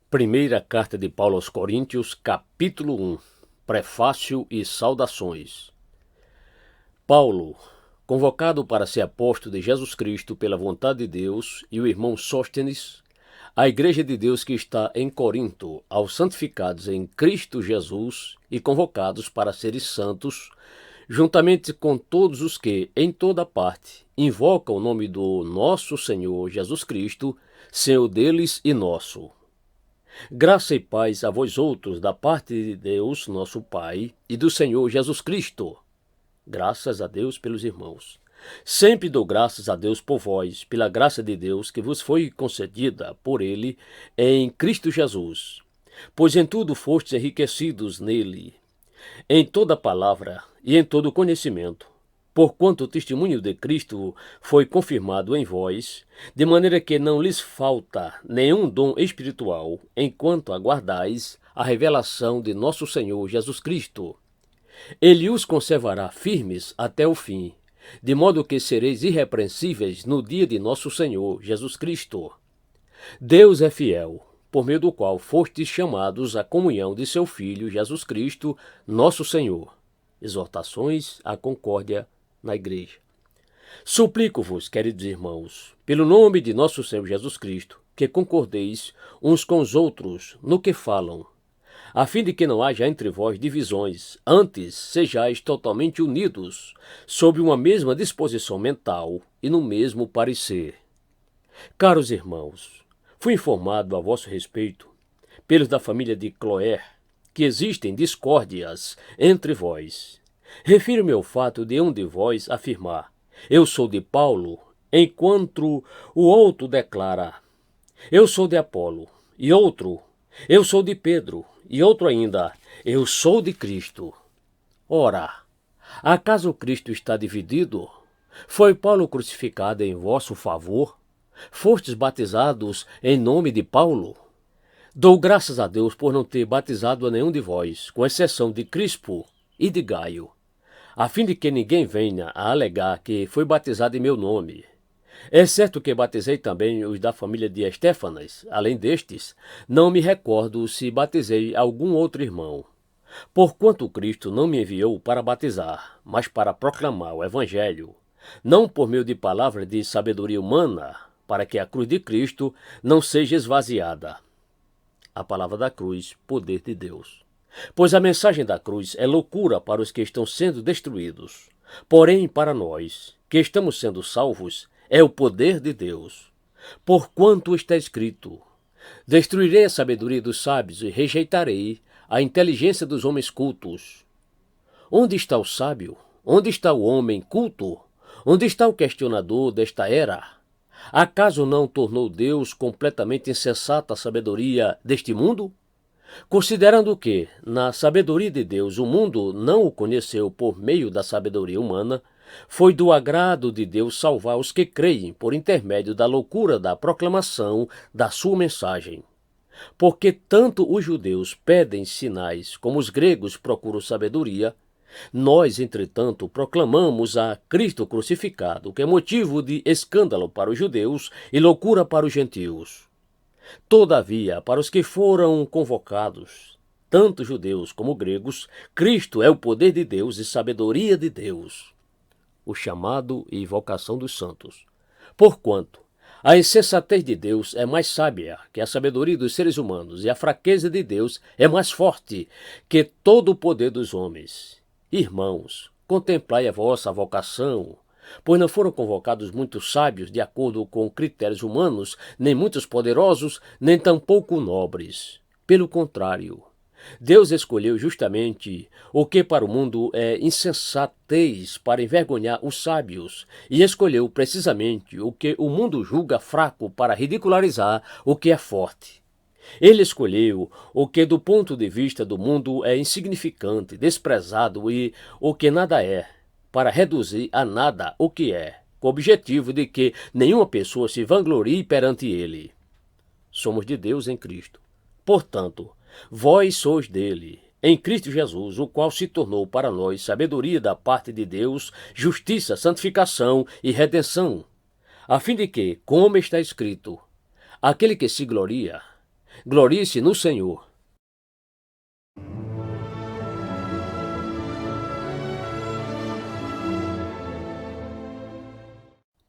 Primeira carta de Paulo aos Coríntios, capítulo 1, prefácio e saudações. Paulo, convocado para ser apóstolo de Jesus Cristo pela vontade de Deus, e o irmão Sóstenes, a igreja de Deus que está em Corinto, aos santificados em Cristo Jesus e convocados para serem santos, juntamente com todos os que, em toda parte, invocam o nome do nosso Senhor Jesus Cristo, Senhor deles e nosso. Graça e paz a vós outros, da parte de Deus, nosso Pai, e do Senhor Jesus Cristo. Graças a Deus pelos irmãos. Sempre dou graças a Deus por vós, pela graça de Deus que vos foi concedida por Ele em Cristo Jesus. Pois em tudo fostes enriquecidos nele, em toda palavra e em todo conhecimento, porquanto o testemunho de Cristo foi confirmado em vós, de maneira que não lhes falta nenhum dom espiritual, enquanto aguardais a revelação de nosso Senhor Jesus Cristo. Ele os conservará firmes até o fim, de modo que sereis irrepreensíveis no dia de nosso Senhor Jesus Cristo. Deus é fiel, por meio do qual fostes chamados à comunhão de seu Filho Jesus Cristo, nosso Senhor. Exortações à concórdia na igreja. Suplico-vos, queridos irmãos, pelo nome de nosso Senhor Jesus Cristo, que concordeis uns com os outros no que falam, a fim de que não haja entre vós divisões, antes sejais totalmente unidos, sob uma mesma disposição mental e no mesmo parecer. Caros irmãos, fui informado a vosso respeito, pelos da família de Cloé, que existem discórdias entre vós. Refiro-me ao fato de um de vós afirmar: eu sou de Paulo, enquanto o outro declara: eu sou de Apolo, e outro: eu sou de Pedro, e outro ainda: eu sou de Cristo. Ora, acaso Cristo está dividido? Foi Paulo crucificado em vosso favor? Fostes batizados em nome de Paulo? Dou graças a Deus por não ter batizado a nenhum de vós, com exceção de Crispo e de Gaio, a fim de que ninguém venha a alegar que foi batizado em meu nome. É certo que batizei também os da família de Estéfanas. Além destes, não me recordo se batizei algum outro irmão. Porquanto Cristo não me enviou para batizar, mas para proclamar o Evangelho, não por meio de palavra de sabedoria humana, para que a cruz de Cristo não seja esvaziada. A palavra da cruz, poder de Deus. Pois a mensagem da cruz é loucura para os que estão sendo destruídos. Porém, para nós, que estamos sendo salvos, é o poder de Deus. Porquanto está escrito: destruirei a sabedoria dos sábios e rejeitarei a inteligência dos homens cultos. Onde está o sábio? Onde está o homem culto? Onde está o questionador desta era? Acaso não tornou Deus completamente insensata a sabedoria deste mundo? Considerando que, na sabedoria de Deus, o mundo não o conheceu por meio da sabedoria humana, foi do agrado de Deus salvar os que creem por intermédio da loucura da proclamação da sua mensagem. Porque tanto os judeus pedem sinais como os gregos procuram sabedoria, nós, entretanto, proclamamos a Cristo crucificado, que é motivo de escândalo para os judeus e loucura para os gentios. Todavia, para os que foram convocados, tanto judeus como gregos, Cristo é o poder de Deus e sabedoria de Deus, o chamado e vocação dos santos. Porquanto a insensatez de Deus é mais sábia que a sabedoria dos seres humanos, e a fraqueza de Deus é mais forte que todo o poder dos homens. Irmãos, contemplai a vossa vocação, pois não foram convocados muitos sábios de acordo com critérios humanos, nem muitos poderosos, nem tampouco nobres. Pelo contrário, Deus escolheu justamente o que para o mundo é insensatez para envergonhar os sábios, e escolheu precisamente o que o mundo julga fraco para ridicularizar o que é forte. Ele escolheu o que do ponto de vista do mundo é insignificante, desprezado e o que nada é, para reduzir a nada o que é, com o objetivo de que nenhuma pessoa se vanglorie perante ele. Somos de Deus em Cristo. Portanto, vós sois dele, em Cristo Jesus, o qual se tornou para nós sabedoria da parte de Deus, justiça, santificação e redenção, a fim de que, como está escrito, aquele que se gloria, Glorie-se no Senhor.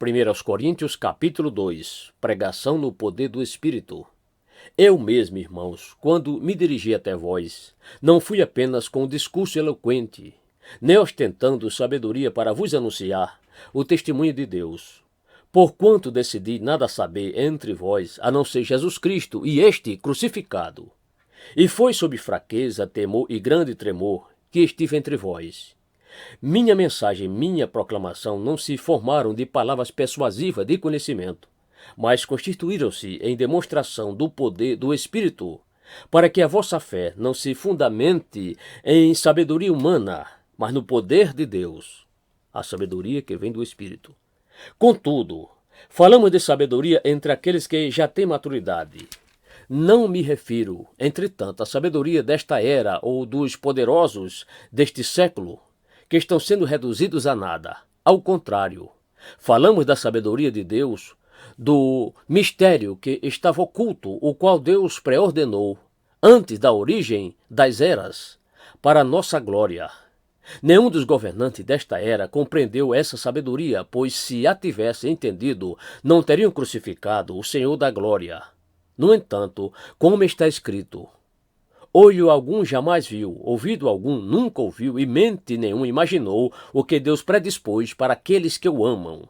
1 Coríntios capítulo 2. Pregação no poder do Espírito. Eu mesmo, irmãos, quando me dirigi até vós, não fui apenas com um discurso eloquente, nem ostentando sabedoria para vos anunciar o testemunho de Deus. Porquanto decidi nada saber entre vós, a não ser Jesus Cristo e este crucificado. E foi sob fraqueza, temor e grande tremor que estive entre vós. Minha mensagem, minha proclamação não se formaram de palavras persuasivas de conhecimento, mas constituíram-se em demonstração do poder do Espírito, para que a vossa fé não se fundamente em sabedoria humana, mas no poder de Deus, a sabedoria que vem do Espírito. Contudo, falamos de sabedoria entre aqueles que já têm maturidade. Não me refiro, entretanto, à sabedoria desta era ou dos poderosos deste século, que estão sendo reduzidos a nada. Ao contrário, falamos da sabedoria de Deus, do mistério que estava oculto, o qual Deus preordenou antes da origem das eras, para a nossa glória. Nenhum dos governantes desta era compreendeu essa sabedoria, pois se a tivesse entendido, não teriam crucificado o Senhor da glória. No entanto, como está escrito: olho algum jamais viu, ouvido algum nunca ouviu, e mente nenhum imaginou o que Deus predispôs para aqueles que o amam.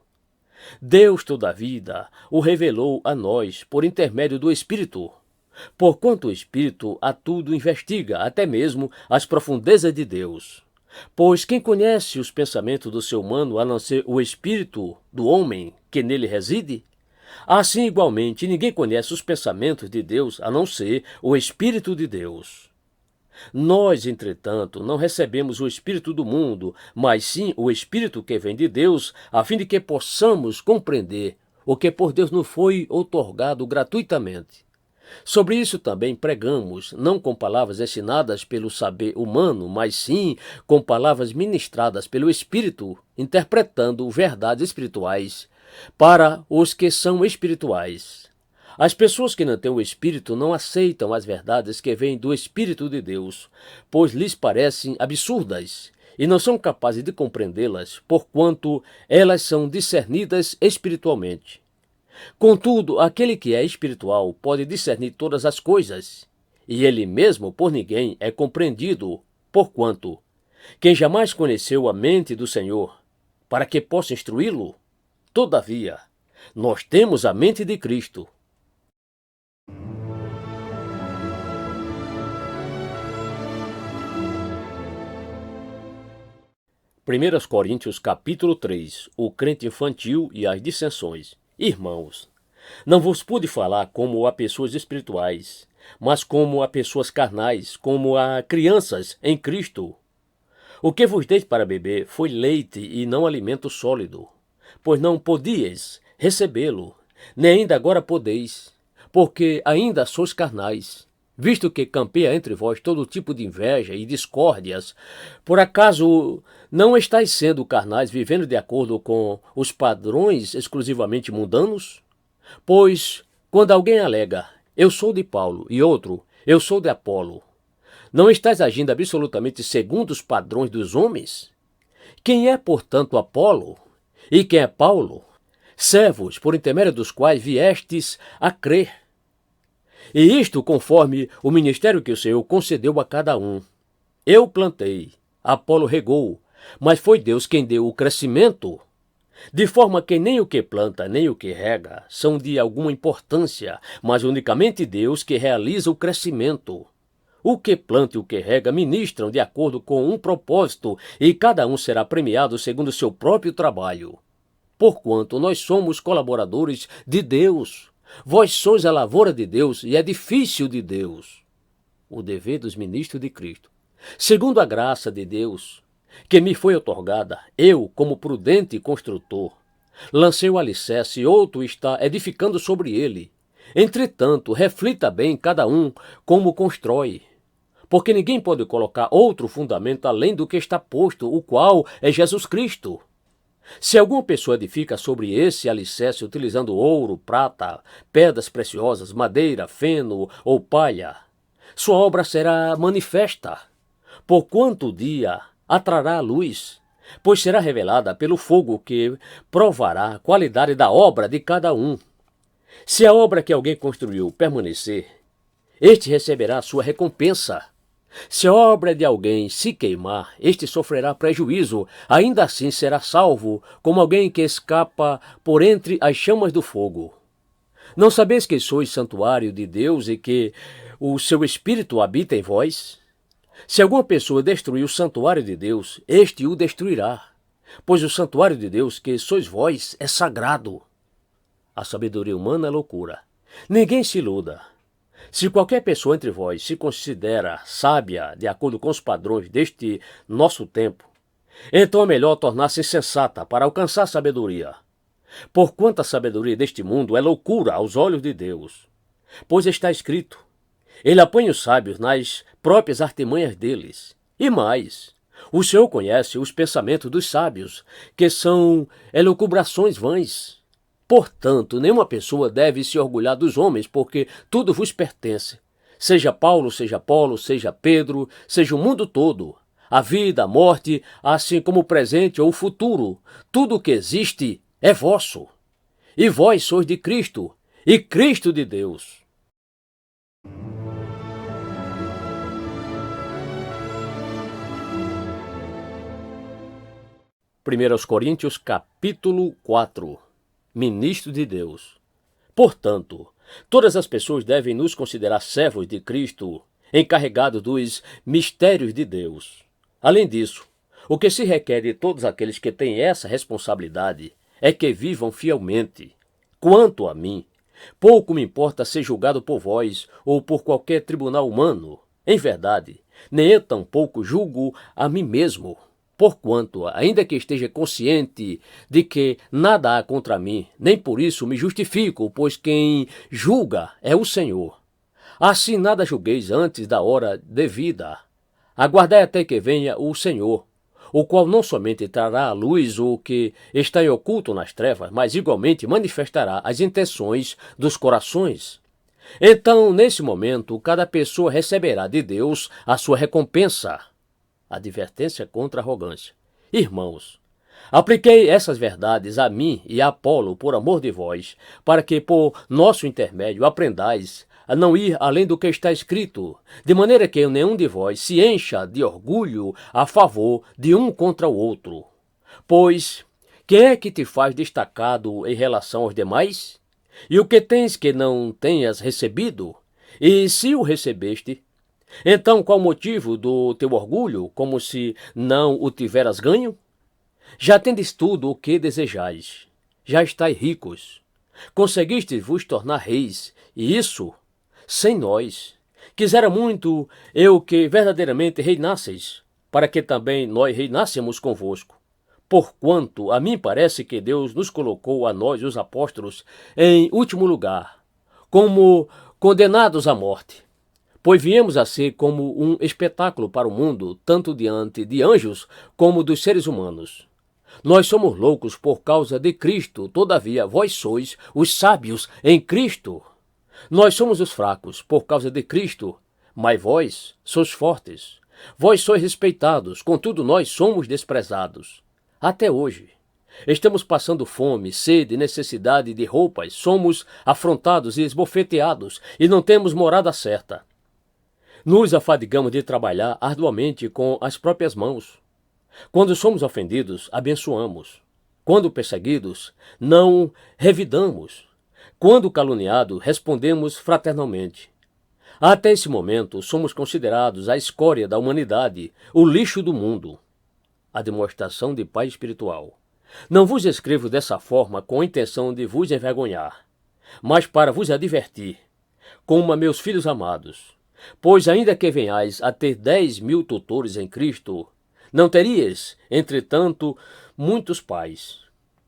Deus, todavia, o revelou a nós por intermédio do Espírito. Porquanto o Espírito a tudo investiga, até mesmo as profundezas de Deus. Pois quem conhece os pensamentos do ser humano, a não ser o Espírito do homem que nele reside? Assim, igualmente, ninguém conhece os pensamentos de Deus, a não ser o Espírito de Deus. Nós, entretanto, não recebemos o Espírito do mundo, mas sim o Espírito que vem de Deus, a fim de que possamos compreender o que por Deus nos foi outorgado gratuitamente. Sobre isso também pregamos, não com palavras ensinadas pelo saber humano, mas sim com palavras ministradas pelo Espírito, interpretando verdades espirituais para os que são espirituais. As pessoas que não têm o Espírito não aceitam as verdades que vêm do Espírito de Deus, pois lhes parecem absurdas e não são capazes de compreendê-las, porquanto elas são discernidas espiritualmente. Contudo, aquele que é espiritual pode discernir todas as coisas, e ele mesmo por ninguém é compreendido, porquanto quem jamais conheceu a mente do Senhor, para que possa instruí-lo? Todavia, nós temos a mente de Cristo. Primeiras Coríntios capítulo 3. O crente infantil e as dissensões. Irmãos, não vos pude falar como a pessoas espirituais, mas como a pessoas carnais, como a crianças em Cristo. O que vos dei para beber foi leite e não alimento sólido, pois não podíeis recebê-lo, nem ainda agora podeis, porque ainda sois carnais, visto que campeia entre vós todo tipo de inveja e discórdias. Por acaso não estáis sendo carnais, vivendo de acordo com os padrões exclusivamente mundanos? Pois, quando alguém alega, eu sou de Paulo, e outro, eu sou de Apolo, não estáis agindo absolutamente segundo os padrões dos homens? Quem é, portanto, Apolo? E quem é Paulo? Servos, por intermédio dos quais viestes a crer. E isto conforme o ministério que o Senhor concedeu a cada um. Eu plantei, Apolo regou, mas foi Deus quem deu o crescimento. De forma que nem o que planta, nem o que rega são de alguma importância, mas unicamente Deus que realiza o crescimento. O que planta e o que rega ministram de acordo com um propósito, e cada um será premiado segundo o seu próprio trabalho. Porquanto nós somos colaboradores de Deus. Vós sois a lavoura de Deus e edifício de Deus. O dever dos ministros de Cristo. Segundo a graça de Deus, que me foi outorgada, eu, como prudente construtor, lancei o alicerce e outro está edificando sobre ele. Entretanto, reflita bem cada um como constrói, porque ninguém pode colocar outro fundamento além do que está posto, o qual é Jesus Cristo. Se alguma pessoa edifica sobre esse alicerce utilizando ouro, prata, pedras preciosas, madeira, feno ou palha, sua obra será manifesta, porquanto o dia atrará a luz, pois será revelada pelo fogo que provará a qualidade da obra de cada um. Se a obra que alguém construiu permanecer, este receberá a sua recompensa. Se a obra de alguém se queimar, este sofrerá prejuízo, ainda assim será salvo, como alguém que escapa por entre as chamas do fogo. Não sabeis que sois santuário de Deus e que o seu Espírito habita em vós? Se alguma pessoa destruir o santuário de Deus, este o destruirá, pois o santuário de Deus, que sois vós, é sagrado. A sabedoria humana é loucura. Ninguém se iluda. Se qualquer pessoa entre vós se considera sábia de acordo com os padrões deste nosso tempo, então é melhor tornar-se insensata para alcançar sabedoria. Porquanto a sabedoria deste mundo é loucura aos olhos de Deus. Pois está escrito, ele apanha os sábios nas próprias artimanhas deles. E mais, o Senhor conhece os pensamentos dos sábios, que são elucubrações vãs. Portanto, nenhuma pessoa deve se orgulhar dos homens, porque tudo vos pertence. Seja Paulo, seja Apolo, seja Pedro, seja o mundo todo. A vida, a morte, assim como o presente ou o futuro. Tudo o que existe é vosso. E vós sois de Cristo, e Cristo de Deus. 1 Coríntios capítulo 4. Ministro de Deus. Portanto, todas as pessoas devem nos considerar servos de Cristo, encarregados dos mistérios de Deus. Além disso, o que se requer de todos aqueles que têm essa responsabilidade é que vivam fielmente. Quanto a mim, pouco me importa ser julgado por vós ou por qualquer tribunal humano. Em verdade, nem eu tampouco julgo a mim mesmo. Porquanto, ainda que esteja consciente de que nada há contra mim, nem por isso me justifico, pois quem julga é o Senhor. Assim nada julgueis antes da hora devida. Aguardai até que venha o Senhor, o qual não somente trará à luz o que está em oculto nas trevas, mas igualmente manifestará as intenções dos corações. Então, nesse momento, cada pessoa receberá de Deus a sua recompensa. Advertência contra a arrogância. Irmãos, apliquei essas verdades a mim e a Apolo por amor de vós, para que por nosso intermédio aprendais a não ir além do que está escrito, de maneira que nenhum de vós se encha de orgulho a favor de um contra o outro. Pois, quem é que te faz destacado em relação aos demais? E o que tens que não tenhas recebido? E se o recebeste, então qual o motivo do teu orgulho, como se não o tiveras ganho? Já tendes tudo o que desejais, já estáis ricos, conseguistes vos tornar reis, e isso sem nós. Quisera muito eu que verdadeiramente reinasseis, para que também nós reinássemos convosco. Porquanto a mim parece que Deus nos colocou a nós, os apóstolos, em último lugar, como condenados à morte. Pois viemos a ser como um espetáculo para o mundo, tanto diante de anjos como dos seres humanos. Nós somos loucos por causa de Cristo, todavia vós sois os sábios em Cristo. Nós somos os fracos por causa de Cristo, mas vós sois fortes. Vós sois respeitados, contudo nós somos desprezados. Até hoje. Estamos passando fome, sede, necessidade de roupas, somos afrontados e esbofeteados e não temos morada certa. Nos afadigamos de trabalhar arduamente com as próprias mãos. Quando somos ofendidos, abençoamos. Quando perseguidos, não revidamos. Quando caluniados, respondemos fraternalmente. Até esse momento, somos considerados a escória da humanidade, o lixo do mundo. A demonstração de paz espiritual. Não vos escrevo dessa forma com a intenção de vos envergonhar, mas para vos advertir, como a meus filhos amados. Pois ainda que venhais a ter 10.000 tutores em Cristo, não terias, entretanto, muitos pais.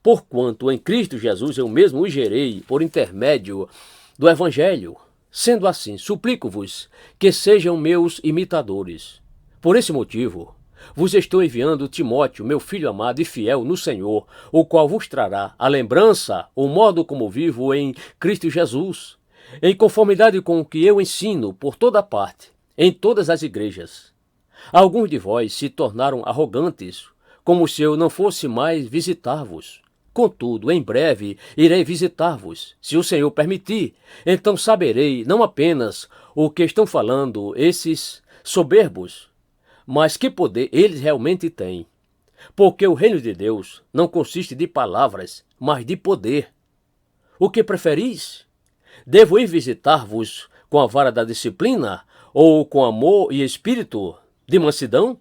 Porquanto em Cristo Jesus eu mesmo os gerei por intermédio do Evangelho. Sendo assim, suplico-vos que sejam meus imitadores. Por esse motivo, vos estou enviando Timóteo, meu filho amado e fiel no Senhor, o qual vos trará a lembrança, o modo como vivo em Cristo Jesus, em conformidade com o que eu ensino por toda parte, em todas as igrejas. Alguns de vós se tornaram arrogantes, como se eu não fosse mais visitar-vos. Contudo, em breve irei visitar-vos, se o Senhor permitir. Então saberei não apenas o que estão falando esses soberbos, mas que poder eles realmente têm. Porque o reino de Deus não consiste de palavras, mas de poder. O que preferis? Devo ir visitar-vos com a vara da disciplina ou com amor e espírito de mansidão?